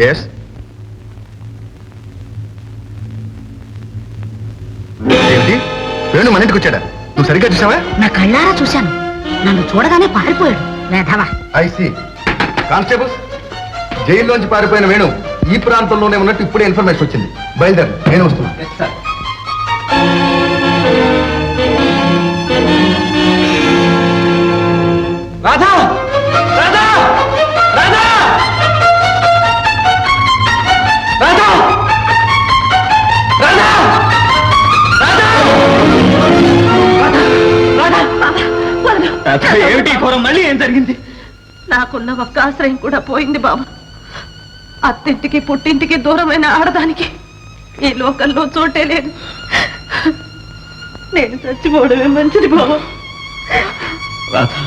Yes ఏమిటి వేణు మన ఇంటికి వచ్చాడా? నువ్వు సరిగ్గా చూసావా? నా కళ్ళారా చూశాను. నన్ను చూడగానే పారిపోయాడు వేధవా. ఐసి కానిస్టేబుల్స్, జైల్లోంచి పారిపోయిన వేణు ఈ ప్రాంతంలోనే ఉన్నట్టు ఇప్పుడే ఇన్ఫర్మేషన్ వచ్చింది. బయలుదేరు, నేను వస్తున్నా. రాధా! రాధా! రాధా! రాధా! రాధా! రాధా! ఏమిటి ఘోరం? మళ్ళీ ఏం జరిగింది? నాకున్న ఒక్క ఆశ్రయం కూడా పోయింది బావ. అత్తింటికి పుట్టింటికి దూరమైన ఆడదానికి ఈ లోకంలో చోటే లేదు. నేను చచ్చిపోవడమే మంచిది బావ. రాధా,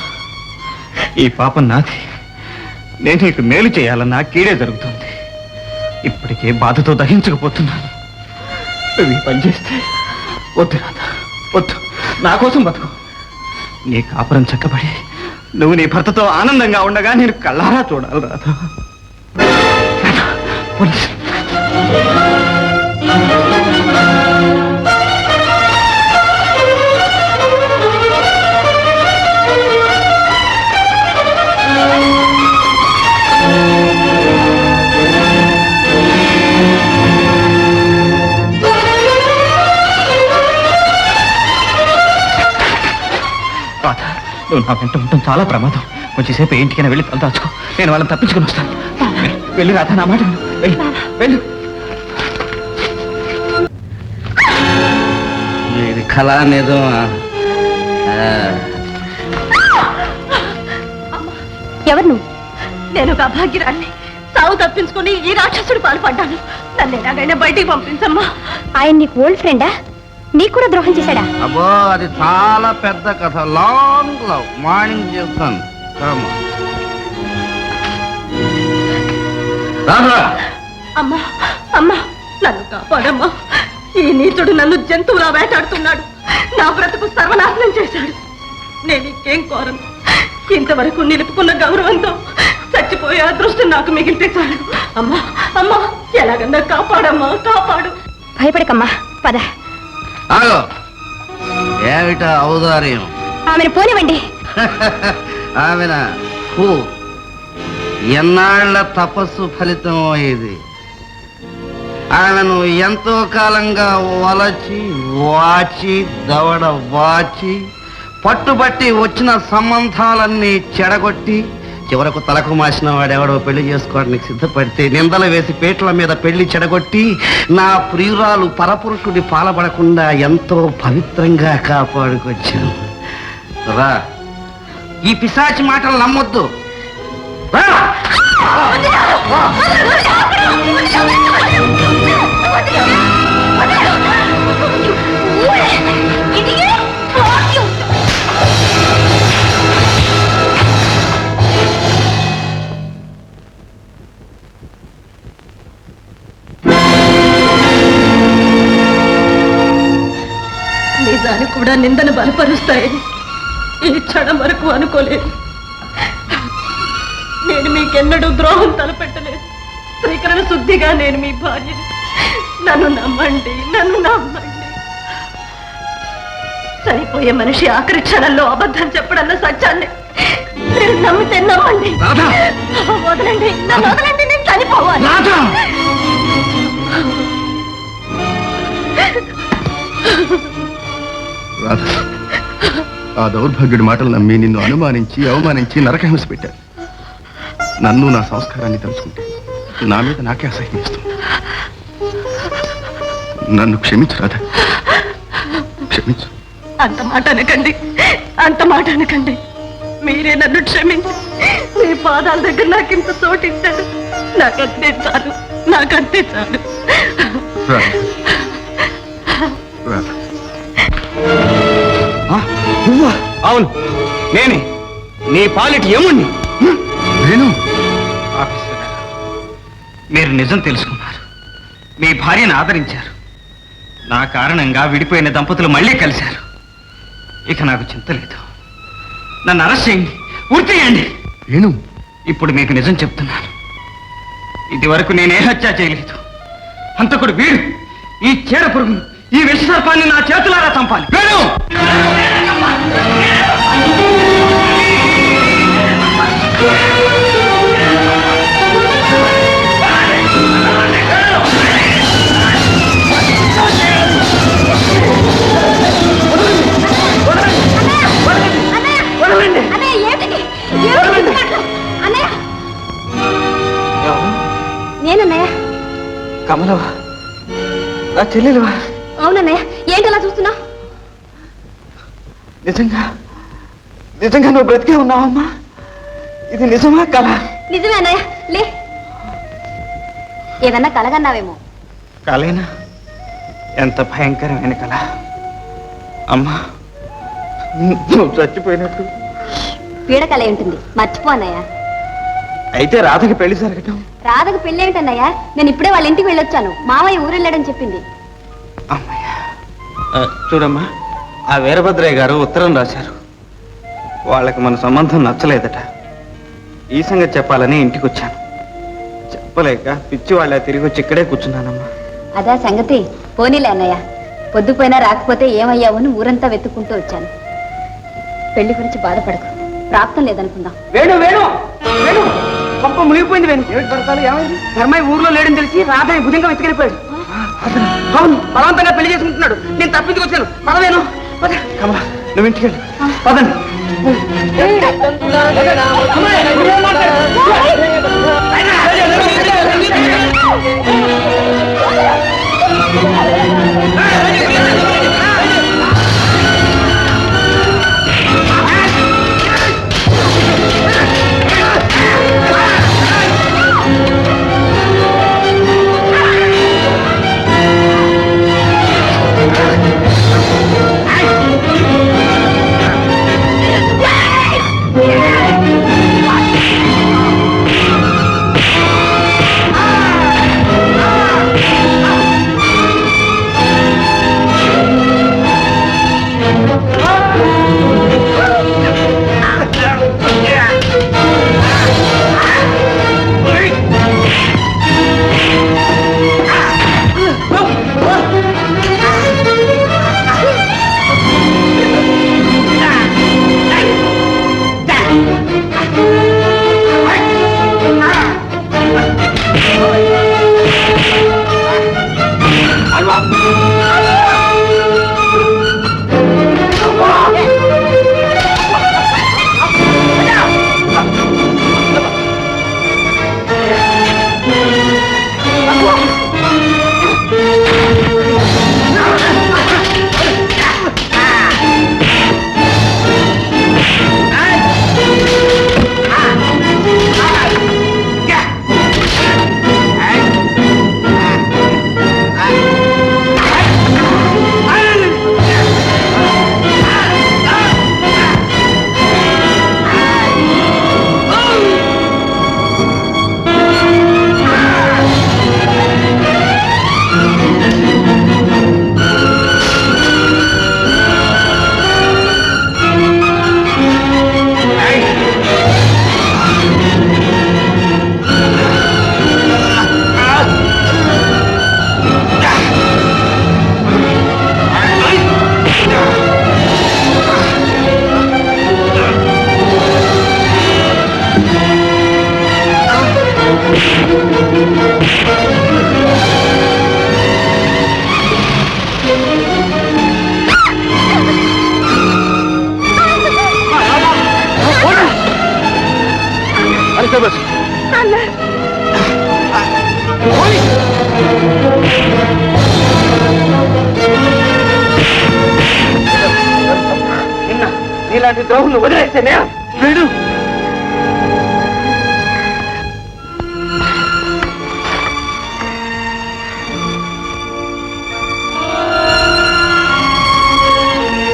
ఈ పాపం నాది. నేను నీకు మేలు చేయాలన్నా కీడే జరుగుతుంది. ఇప్పటికే బాధతో దహించకపోతున్నాను. నువ్వు ఈ పని చేస్తే వద్దు రాధా, వద్దు. నా కోసం బతుకు. నీ కాపురం చక్కబడి నువ్వు నీ భర్తతో ఆనందంగా ఉండగా నేను కళ్ళారా చూడాలి రాధా. పోలీసు నువ్వు నా వెంట ఉండటం చాలా ప్రమాదం. కొంచెంసేపు ఇంటికైనా వెళ్ళి తల దాచుకో. నేను వాళ్ళని తప్పించుకుని వస్తాను. వెళ్ళి రాధా, నా మాట విను. వెళ్ళు, వెళ్ళు. ఇది కళ నిజం. ఎవరు నువ్వు? నేను ఒక అభాగ్యురాన్ని. సాగు తప్పించుకుని ఈ రాక్షసుడు పాల్పడ్డాను. నన్ను ఎలాగైనా బయటికి పంపించమ్మా. ఆయన నీకు ఓల్డ్ ఫ్రెండా? నీకు కూడా ద్రోహం చేశాడా? అబ్బో, అది చాలా పెద్ద కథ. Long love. మార్నింగ్ చెప్తాను. అమ్మా అమ్మా, నన్ను కాపాడమ్మా. ఈ నీచుడు నన్ను జంతువులా వేటాడుతున్నాడు. నా బ్రతుకు సర్వనాశనం చేశాడు. నేను ఇంకేం కోరను. ఇంతవరకు నిలుపుకున్న గౌరవంతో చచ్చిపోయే అదృష్టం నాకు మిగిలితే చాలు. అమ్మా అమ్మా, ఎలాగన్నా కాపాడమ్మా, కాపాడు. భయపడకమ్మా, పద. ఏమిటా ఔదార్యం? ఆమెను పోనివ్వండి. ఆమెన ఎన్నాళ్ల తపస్సు ఫలితం ఇది. ఆమెను ఎంతో కాలంగా వలచి వాచి దవడ వాచి పట్టుబట్టి వచ్చిన సంబంధాలన్నీ చెడగొట్టి చివరకు తలకు మాసిన వాడెవడో పెళ్లి చేసుకోవడానికి సిద్ధపడితే నిందలు వేసి పేట్ల మీద పెళ్లి చెడగొట్టి నా ప్రియురాలు పరపురుషుడి పాలపడకుండా ఎంతో పవిత్రంగా కాపాడుకొచ్చాను. రా, ఈ పిశాచి మాటలు నమ్మొద్దు. రా. నిజాన్ని కూడా నిందను బలపరుస్తాయని ఈ క్షణం వరకు అనుకోలేదు. నేను మీకెన్నడూ ద్రోహం తలపెట్టలేదు. శ్రీకరణ శుద్ధిగా నేను మీ భార్యని. నన్ను నమ్మండి, నన్ను నమ్మండి. చనిపోయే మనిషి ఆఖరి క్షణంలో అబద్ధం చెప్పడన్న సత్యాన్ని మీరు నమ్మితే నమ్మండి. వదలండి, నన్ను వదలండి, నేను చనిపోవాలి. రాధా, ఆ దౌర్భాగ్యుడి మాటలు నమ్మి నిన్ను అనుమానించి అవమానించి నరకహింస పెట్టాను. నన్ను నా సంస్కారాన్ని తలుచుకుంటే నా మీద నాకే అసహ్యం ఇస్తుంది. నన్ను క్షమించు రాధా, క్షమించు. అంత మాట అనకండి, అంత మాట అనకండి. మీరే నన్ను క్షమించి మీ పాదాల దగ్గర నాకింత చోటు ఇచ్చారు. నాకంతే చాలు, నాకంతే చాలు. అవును, నేనే నీ పాలిటి యముణ్ణి. ఆఫీసర్ గారు, మీరు నిజం తెలుసుకున్నారు. మీ భార్యను ఆదరించారు. నా కారణంగా విడిపోయిన దంపతులు మళ్ళీ కలిశారు. ఇక నాకు చింత లేదు. నన్ను అరెస్ట్ చేయండి, ఉరి తీయండి. వేణు, ఇప్పుడు మీకు నిజం చెప్తున్నాను. ఇది వరకు నేనే హత్య చేయలేదు. హంతకుడు వీడు. ఈ చీడ పురుగును, ఈ విష సర్పాన్ని నా చేతులారా చంపాలి. వేణు! నేనన్నయ్య. కమలవా? నా చెల్లెలువా? అవునన్నయ్య. ఏంటి అలా చూస్తున్నా? నిజంగా నిజంగా నువ్వు బ్రతికే ఉన్నావమ్మా? ఇది నిజమా కళ? నిజమే అన్నయ్య. లే, ఏదన్నా కలగన్నావేమో. కలేనా? ఎంత భయంకరమైన కళ అమ్మా. నువ్వు చచ్చిపోయినట్టు. పీడకల ఉంటుంది, మర్చిపో అన్నయ్య. అయితే రాధకి పెళ్లి జరగటం? రాధకు పెళ్ళి ఏంటన్నయ్య? నేను ఇప్పుడే వాళ్ళ ఇంటికి వెళ్ళొచ్చాను. మావయ్య ఊరెళ్ళాడని చెప్పింది. అమ్మయ్య. చూడమ్మా, ఆ వీరభద్రయ్య గారు ఉత్తరం రాశారు. వాళ్ళకి మన సంబంధం నచ్చలేదట. ఈ సంగతి చెప్పాలని ఇంటికి వచ్చాను. చెప్పలేక పిచ్చి వాళ్ళ తిరిగి వచ్చి ఇక్కడే కూర్చున్నానమ్మా. అదా సంగతి. పోనీలే అన్నయ్య, పొద్దుపోయినా రాకపోతే ఏమయ్యావు అని ఊరంతా వెతుక్కుంటూ వచ్చాను. పెళ్లి గురించి బాధపడకు, ప్రాప్తం లేదనుకుందాం. వేణు వేణు వేణు, పంప మునిగిపోయింది. వేణు ఏమిటి పడతాను? ఏమైంది? ధర్మయ్య ఊర్లో లేడని తెలిసి రాధని భుజంగా వెతికెళ్ళిపోయాడు. అవును, బలవంతంగా పెళ్లి చేసుకుంటున్నాడు. నేను తప్పించుకొచ్చాను. పదవేను. కమలా, నువ్వు ఇంటికి వెళ్ళి పదండి. నీలాంటి ద్రోహులు వదిలేస్తేనే వీడు.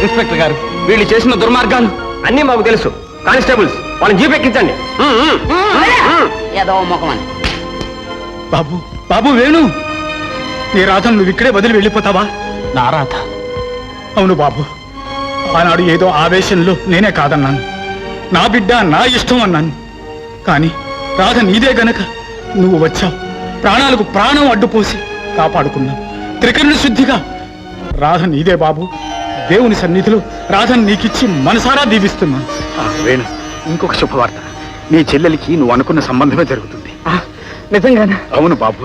ఇన్స్పెక్టర్ గారు, వీళ్ళు చేసిన దుర్మార్గాలు అన్నీ మాకు తెలుసు. కానిస్టేబుల్స్, వాళ్ళని జీప్ ఎక్కించండి. ఏదో మొఖమని. బాబు బాబు వేణు, నీ రాధను నువ్వు ఇక్కడే వదిలి వెళ్ళిపోతావా? నా రాధ? అవును బాబు, ఆనాడు ఏదో ఆవేశంలో నేనే కాదన్నాను. నా బిడ్డ నా ఇష్టం అన్నాను. కానీ రాధ నీదే గనక నువ్వు వచ్చావు, ప్రాణాలకు ప్రాణం అడ్డుపోసి కాపాడుకున్నావు. త్రికరణ శుద్ధిగా రాధ నీదే బాబు. దేవుని సన్నిధిలో రాధను నీకిచ్చి మనసారా దీవిస్తున్నాను. వేణు, ఇంకొక శుభవార్త. నీ చెల్లెలికి నువ్వు అనుకున్న సంబంధమే జరుగుతుంది. నిజంగానే? అవును బాబు,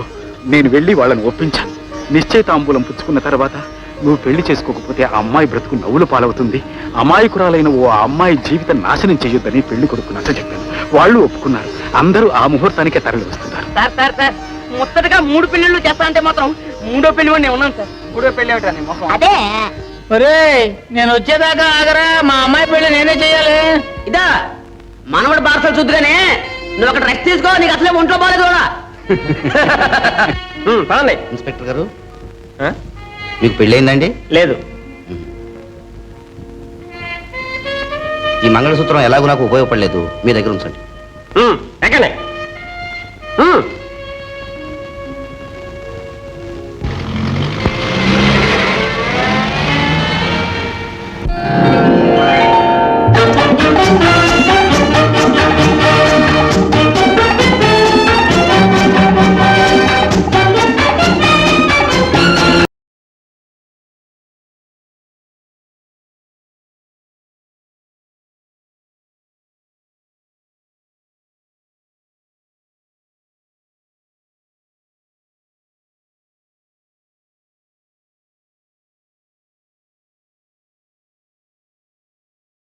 నేను వెళ్ళి వాళ్ళని ఒప్పించాను. నిశ్చయితాంబూలం పుచ్చుకున్న తర్వాత నువ్వు పెళ్లి చేసుకోకపోతే ఆ అమ్మాయి బ్రతుకు నవ్వులు పాలవుతుంది. అమాయకురాలైన ఓ అమ్మాయి జీవితం నాశనం చెయ్యొద్దని పెళ్లి కొడుకు నచ్చ చెప్పాను. వాళ్ళు ఒప్పుకున్నారు. అందరూ ఆ ముహూర్తానికే తరలి వస్తున్నారు. సార్ ముచ్చటగా 3 పెళ్లిళ్ళు చేస్తా అంటే మాత్రం 3వ పెళ్లి వాడిని ఉన్నాను సార్. 3వ పెళ్లి ఏమిటని మొహం. అదే ఒరే, నేను వచ్చేదాకా ఆగరా, మా అమ్మాయి పెళ్లి నేనే చేయాలి. ఇదా మనవడు పార్సల్ చూద్దుగానే నువ్వు అక్కడ రెస్ట్ తీసుకో, నీకు అసలే ఒంట్లో బాగాలేదు కూడా. పదండి. ఇన్స్పెక్టర్ గారు, మీకు పెళ్ళయిందండి? లేదు. ఈ మంగళసూత్రం ఎలాగో నాకు ఉపయోగపడలేదు, మీ దగ్గర ఉంచండి. ఎక్కండి.